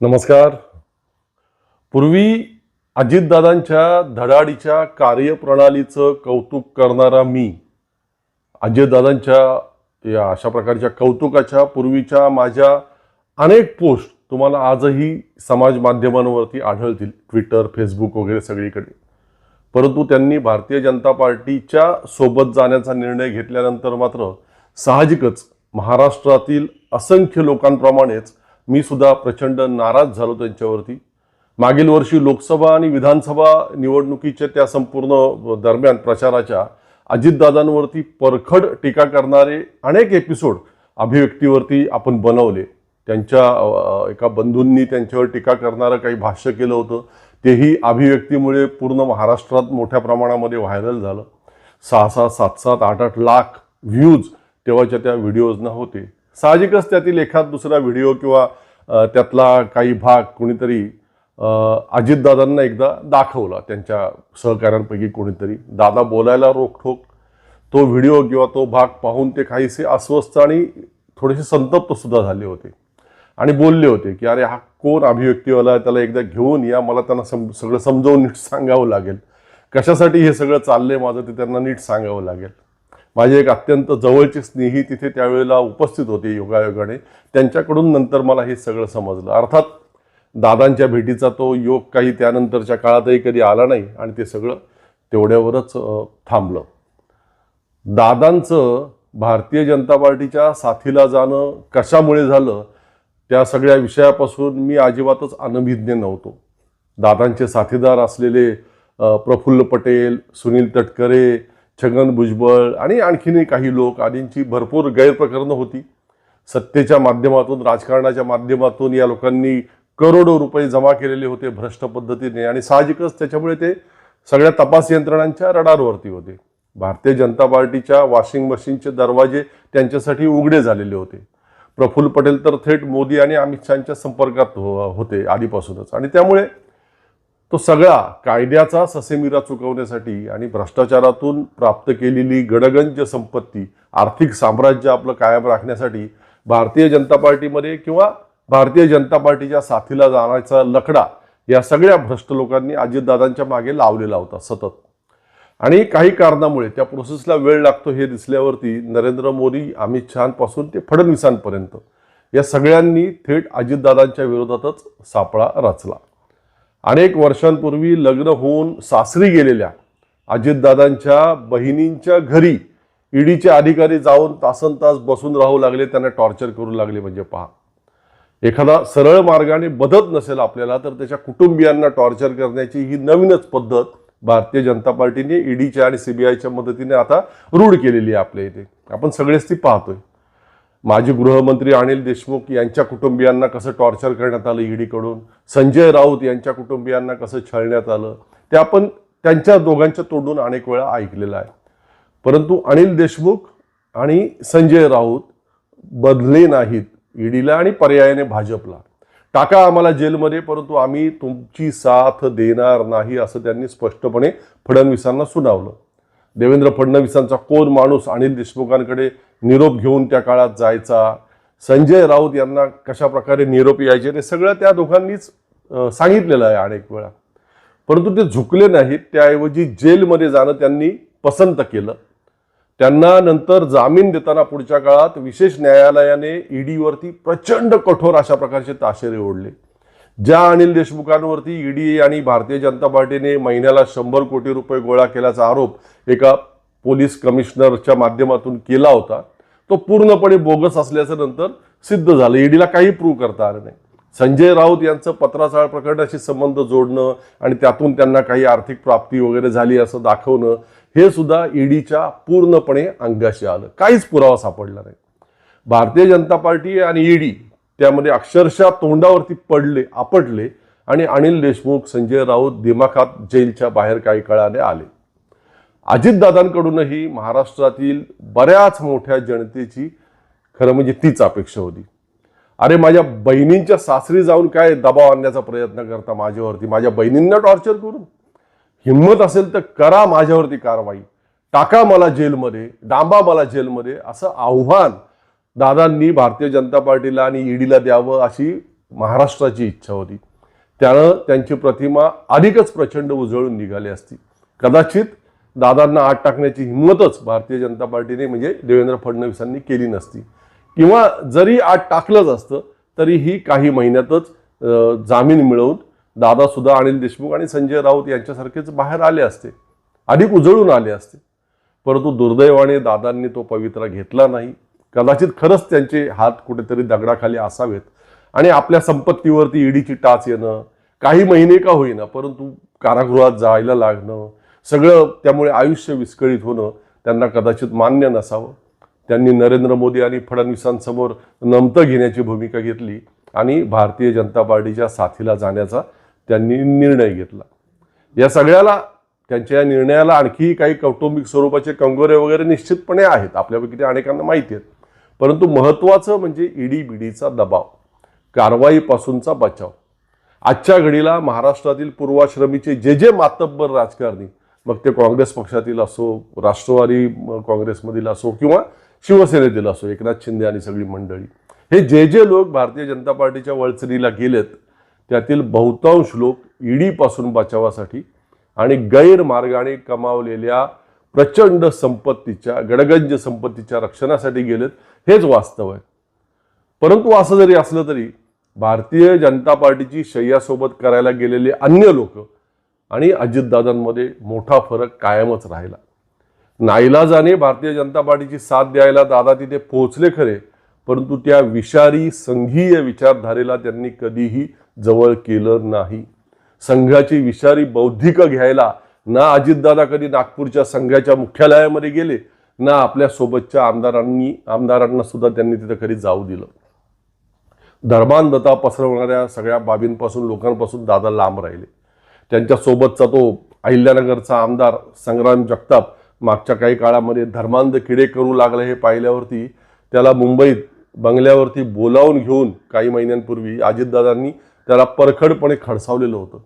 नमस्कार. पूर्वी अजितदादांच्या धडाडीच्या कार्यप्रणालीचं कौतुक करणारा मी, अजितदादांच्या या अशा प्रकारच्या कौतुकाच्या पूर्वीच्या माझ्या अनेक पोस्ट तुम्हाला आजही समाज माध्यमांवरती आढळतील, ट्विटर, फेसबुक वगैरे सगळीकडे. परंतु त्यांनी भारतीय जनता पार्टीच्या सोबत जाण्याचा निर्णय घेतल्यानंतर मात्र साहजिकच महाराष्ट्रातील असंख्य लोकांप्रमाणेच मी सुद्धा प्रचंड नाराज झालो त्यांच्यावरती. मागील वर्षी लोकसभा आणि विधानसभा निवडणुकीच्या त्या संपूर्ण दरम्यान प्रचाराच्या अजितदादांवरती परखड टीका करणारे अनेक एपिसोड अभिव्यक्तीवरती आपण बनवले. त्यांच्या एका बंधूंनी त्यांच्यावर टीका करणारं काही भाष्य केलं होतं, तेही अभिव्यक्तीमुळे पूर्ण महाराष्ट्रात मोठ्या प्रमाणामध्ये व्हायरल झालं. 6-6, 7-7, 8-8 लाख व्ह्यूज तेव्हाच्या त्या व्हिडिओजना होते. साहजिकच त्यातील एखाद दुसरा व्हिडिओ किंवा त्यातला काही भाग कोणीतरी अजितदादांना एकदा दाखवला, त्यांच्या सहकाऱ्यांपैकी कोणीतरी. दादा बोलायला रोखठोक. तो व्हिडिओ किंवा तो भाग पाहून ते काहीसे अस्वस्थ आणि थोडेसे संतप्त सुद्धा झाले होते आणि बोलले होते की अरे हा कोण अभिव्यक्तीवाला, त्याला एकदा घेऊन या, मला त्यांना सगळं समजावून नीट सांगावं लागेल, कशासाठी हे सगळं चाललंय माझं ते त्यांना नीट सांगावं लागेल. माझे एक अत्यंत जवळचे स्नेही तिथे त्यावेळेला उपस्थित होते योगायोगाने. त्यांच्याकडून नंतर मला हे सगळं समजलं. अर्थात दादांच्या भेटीचा तो योग काही त्यानंतरच्या काळातही कधी आला नाही आणि ते सगळं तेवढ्यावरच थांबलं. दादांचं भारतीय जनता पार्टीच्या साथीला जाणं कशामुळे झालं, त्या सगळ्या विषयापासून मी अजिबातच अनभिज्ञ नव्हतो. दादांचे साथीदार असलेले प्रफुल्ल पटेल, सुनील तटकरे, छगन भुजबळ आणि आणखीनही काही लोक आदींची भरपूर गैरप्रकरणं होती. सत्तेच्या माध्यमातून, राजकारणाच्या माध्यमातून या लोकांनी करोडो रुपये जमा केलेले होते भ्रष्ट पद्धतीने आणि साहजिकच त्याच्यामुळे ते सगळ्या तपास यंत्रणांच्या रडारवरती होते. भारतीय जनता पार्टीच्या वॉशिंग मशीनचे दरवाजे त्यांच्यासाठी उघडे झालेले होते. प्रफुल्ल पटेल तर थेट मोदी आणि अमित शहाच्या संपर्कात होते आधीपासूनच आणि त्यामुळे तो सगळा कायद्याचा ससेमिरा चुकवण्यासाठी आणि भ्रष्टाचारातून प्राप्त केलेली गडगंज संपत्ती, आर्थिक साम्राज्य आपलं कायम राखण्यासाठी भारतीय जनता पार्टीमध्ये किंवा भारतीय जनता पार्टीच्या साथीला जाण्याचा लकडा या सगळ्या भ्रष्ट लोकांनी अजितदादांच्या मागे लावलेला होता सतत. आणि काही कारणामुळे त्या प्रोसेसला वेळ लागतो हे दिसल्यावरती नरेंद्र मोदी, अमित शहापासून ते फडणवीसांपर्यंत या सगळ्यांनी थेट अजितदादांच्या विरोधातच सापळा रचला. अनेक वर्षांपूर्वी लग्न होऊन सासरी गेलेल्या अजितदादांच्या बहिणींच्या घरी ईडीचे अधिकारी जाऊन तासनतास बसून राहू लागले, त्यांना टॉर्चर करू लागले. म्हणजे पहा, एखादा सरळ मार्गाने बदत नसेल आपल्याला तर त्याच्या कुटुंबियांना टॉर्चर करण्याची ही नवीनच पद्धत भारतीय जनता पार्टीने ईडीच्या आणि सीबीआयच्या मदतीने आता रूढ केलेली आहे आपल्या इथे. आपण सगळेच ती पाहतोय. माजी गृहमंत्री अनिल देशमुख यांच्या कुटुंबियांना कसं टॉर्चर करण्यात आलं ईडीकडून, संजय राऊत यांच्या कुटुंबियांना कसं छळण्यात आलं, ते आपण त्यांच्या दोघांच्या तोंडून अनेक वेळा ऐकलेलं आहे. परंतु अनिल देशमुख आणि संजय राऊत बदले नाहीत ईडीला आणि पर्यायाने भाजपला. टाका आम्हाला जेलमध्ये, परंतु आम्ही तुमची साथ देणार नाही असं त्यांनी स्पष्टपणे फडणवीसांना सुनावलं. देवेंद्र फडणवीसांचा कोण माणूस अनिल देशमुखांकडे निरोप घेऊन त्या काळात जायचा, संजय राऊत यांना कशा प्रकारे निरोप यायचे, ते सगळं त्या दोघांनीच सांगितलेलं आहे अनेक वेळा. परंतु ते झुकले नाहीत. त्याऐवजी जेलमध्ये जाणं त्यांनी पसंत केलं. त्यांना नंतर जामीन देताना पुढच्या काळात विशेष न्यायालयाने ईडीवरती प्रचंड कठोर अशा प्रकारचे ताशेरे ओढले. ज्या अनिल देशमुखांवरती ईडी आणि भारतीय जनता पार्टीने महिन्याला 100 कोटी रुपये गोळा केल्याचा आरोप एका पोलीस कमिशनरच्या माध्यमातून केला होता, तो पूर्णपणे बोगस असल्याचं नंतर सिद्ध झालं. ईडीला काही प्रूव्ह करता आलं नाही. संजय राऊत यांचं पत्राचाळ प्रकरणाशी संबंध जोडणं आणि त्यातून त्यांना काही आर्थिक प्राप्ती वगैरे झाली असं दाखवणं, हे सुद्धा ईडीच्या पूर्णपणे अंगाशी आलं. काहीच पुरावा सापडला नाही. भारतीय जनता पार्टी आणि ईडी त्यामध्ये अक्षरशः तोंडावरती आपटले आणि अनिल देशमुख, संजय राऊत दिमाखात जेलच्या बाहेर काही काळाने आले. अजितदादांकडूनही महाराष्ट्रातील बऱ्याच मोठ्या जनतेची खरं म्हणजे तीच अपेक्षा होती. अरे माझ्या बहिणींच्या सासरी जाऊन काय दबाव आणण्याचा प्रयत्न करता माझ्यावरती, माझ्या बहिणींना टॉर्चर करून? हिम्मत असेल तर करा माझ्यावरती कारवाई, टाका मला जेलमध्ये, डांबा मला जेलमध्ये, असं आव्हान दादांनी भारतीय जनता पार्टीला आणि ईडीला द्यावं अशी महाराष्ट्राची इच्छा होती. त्यानं त्यांची प्रतिमा अधिकच प्रचंड उजळून निघाली असती. कदाचित दादांना आत टाकण्याची हिंमतच भारतीय जनता पार्टीने म्हणजे देवेंद्र फडणवीसांनी केली नसती, किंवा जरी आत टाकलंच असतं तरीही काही महिन्यातच जामीन मिळवून दादासुद्धा अनिल देशमुख आणि संजय राऊत यांच्यासारखेच बाहेर आले असते, अधिक उजळून आले असते. परंतु दुर्दैवाने दादांनी तो पवित्रा घेतला नाही. कदाचित खरंच त्यांचे हात कुठेतरी दगडाखाली असावेत आणि आपल्या संपत्तीवरती ईडीची टाच येणं, काही महिने का होईना परंतु कारागृहात जायला लागणं, सगळं त्यामुळे आयुष्य विस्कळीत होणं त्यांना कदाचित मान्य नसावं. त्यांनी नरेंद्र मोदी आणि फडणवीसांसमोर नमतं घेण्याची भूमिका घेतली आणि भारतीय जनता पार्टीच्या साथीला जाण्याचा त्यांनी निर्णय घेतला. या सगळ्याला, त्यांच्या या निर्णयाला आणखी काही कौटुंबिक स्वरूपाचे कंगोरे वगैरे निश्चितपणे आहेत, आपल्यापैकी ते अनेकांना माहिती आहेत. परंतु महत्त्वाचं म्हणजे ईडीबीडीचा दबाव, कारवाईपासूनचा बचाव. आजच्या घडीला महाराष्ट्रातील पूर्वाश्रमीचे जे मातब्बर राजकारणी, मग ते काँग्रेस पक्षातील असो, राष्ट्रवादी काँग्रेसमधील असो किंवा शिवसेनेतील असो, एकनाथ शिंदे आणि सगळी मंडळी, हे जे लोक भारतीय जनता पार्टीच्या वळचणीला गेलेत त्यातील बहुतांश लोक ईडीपासून बचावासाठी आणि गैरमार्गाने कमावलेल्या प्रचंड संपत्तीच्या, गडगंज संपत्तीच्या रक्षणासाठी गेलेत, हेच वास्तव आहे. परंतु असं जरी असलं तरी भारतीय जनता पार्टीची शय्यासोबत करायला गेलेले अन्य लोक आणि अजितदादांमध्ये मोठा फरक कायमच राहिला. नाईलाजाने भारतीय जनता पार्टीची साथ द्यायला दादा तिथे पोहोचले खरे, परंतु त्या विषारी संघीय विचारधारेला त्यांनी कधीही जवळ केलं नाही. संघाची विषारी बौद्धिक घ्यायला ना अजितदादा कधी नागपूरच्या संघाच्या मुख्यालयामध्ये गेले, ना आपल्या सोबतच्या आमदारांना सुद्धा त्यांनी तिथे कधी जाऊ दिलं. धर्मांधता पसरवणाऱ्या सगळ्या बाबींपासून, लोकांपासून दादा लांब राहिले. त्यांच्या सोबतचा तो अहिल्यानगरचा आमदार संग्राम जगताप मागच्या काही काळामध्ये धर्मांध किडे करू लागले हे पाहिल्यावरती त्याला मुंबईत बंगल्यावरती बोलावून घेऊन काही महिन्यांपूर्वी अजितदादांनी त्याला परखडपणे खडसावलेलं होतं.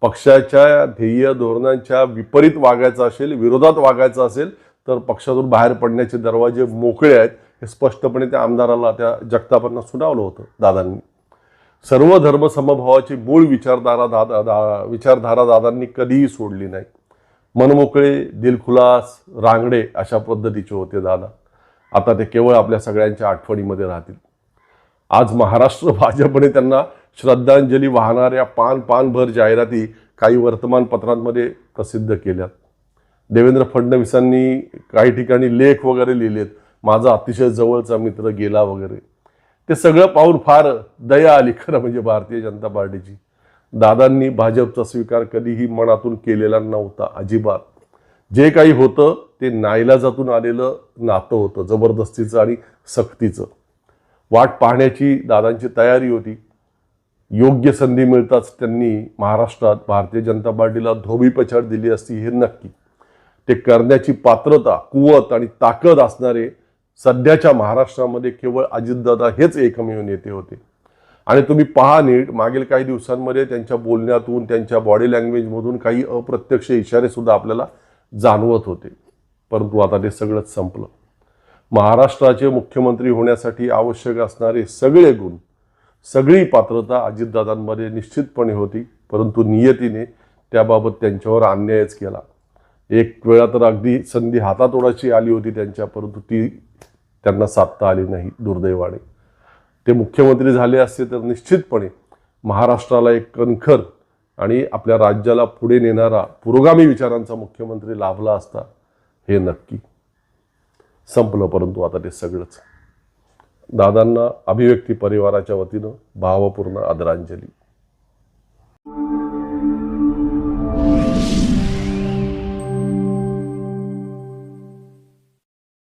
पक्षाच्या ध्येय धोरणांच्या विपरीत वागायचं असेल, विरोधात वागायचं असेल तर पक्षातून बाहेर पडण्याचे दरवाजे मोकळे आहेत, हे स्पष्टपणे त्या आमदाराला, त्या जगतापांना सुनावलं होतं दादांनी. सर्व धर्म समभावाची मूळ विचारधारा दादांनी कधीही सोडली नाही. मनमोकळे, दिलखुलास, रांगडे अशा पद्धतीचे होते दादा. आता ते केवळ आपल्या सगळ्यांच्या आठवणीमध्ये राहतील. आज महाराष्ट्र भाजपने त्यांना श्रद्धांजली वाहणाऱ्या पानभर जाहिराती काही वर्तमानपत्रांमध्ये प्रसिद्ध केल्यात. देवेंद्र फडणवीसांनी काही ठिकाणी लेख वगैरे लिहिलेत, माझा अतिशय जवळचा मित्र गेला वगैरे. ते सगळं पाहून फार दया आली खरं म्हणजे भारतीय जनता पार्टीची. दादांनी भाजपचा स्वीकार कधीही मनातून केलेला नव्हता, अजिबात. जे काही होतं ते नाईलाजातून आलेलं नातं होतं, जबरदस्तीचं आणि सक्तीचं. वाट पाहण्याची दादांची तयारी होती. योग्य संधी मिळताच त्यांनी महाराष्ट्रात भारतीय जनता पार्टीला धोबीपछाड दिली असती हे नक्की. ते करण्याची पात्रता, कुवत आणि ताकद असणारे सध्याच्या महाराष्ट्रामध्ये केवळ अजितदादा हेच एकमेव नेते होते. आणि तुम्ही पहा नीट, मागील काही दिवसांमध्ये त्यांच्या बोलण्यातून, त्यांच्या बॉडी लँग्वेजमधून काही अप्रत्यक्ष इशारे सुद्धा आपल्याला जाणवत होते. परंतु आता ते सगळंच संपलं. महाराष्ट्राचे मुख्यमंत्री होण्यासाठी आवश्यक असणारे सगळे गुण, सगळी पात्रता अजितदादांमध्ये निश्चितपणे होती. परंतु नियतीने त्याबाबत त्यांच्यावर अन्यायच केला. एक वेळा तर अगदी संधी हातातोडाची आली होती त्यांच्या, परंतु ती त्यांना साधता आली नाही दुर्दैवाने. ते मुख्यमंत्री झाले असते तर निश्चितपणे महाराष्ट्राला एक कणखर आणि आपल्या राज्याला पुढे नेणारा पुरोगामी विचारांचा मुख्यमंत्री लाभला असता, हे नक्की. संपलं परंतु आता ते सगळंच. दादांना अभिव्यक्ती परिवाराच्या वतीनं भावपूर्ण आदरांजली.